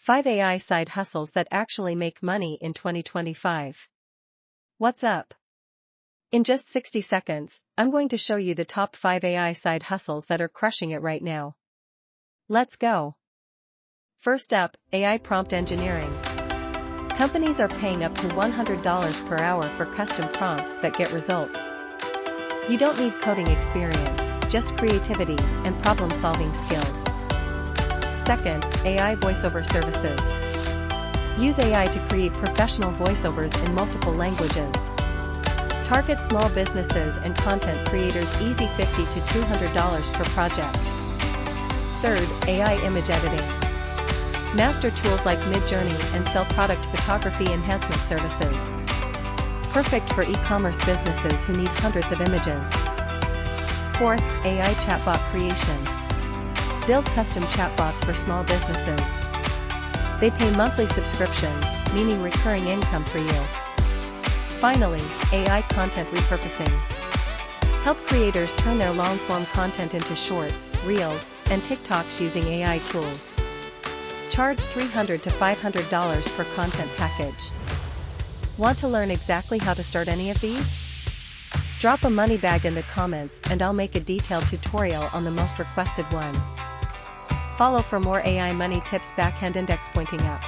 5 AI side hustles that actually make money in 2025. What's up? In just 60 seconds, I'm going to show you the top 5 AI side hustles that are crushing it right now. Let's go. First up, AI prompt engineering. Companies are paying up to $100 per hour for custom prompts that get results. You don't need coding experience, just creativity and problem-solving skills. Second, AI voiceover services. Use AI to create professional voiceovers in multiple languages. Target small businesses and content creators, easy $50 to $200 per project. Third, AI image editing. Master tools like Midjourney and sell product photography enhancement services. Perfect for e-commerce businesses who need hundreds of images. Fourth, AI chatbot creation. Build custom chatbots for small businesses. They pay monthly subscriptions, meaning recurring income for you. Finally, AI content repurposing. Help creators turn their long-form content into shorts, reels, and TikToks using AI tools. Charge $300 to $500 per content package. Want to learn exactly how to start any of these? Drop a money bag in the comments and I'll make a detailed tutorial on the most requested one. Follow for more AI money tips. Backhand index pointing up.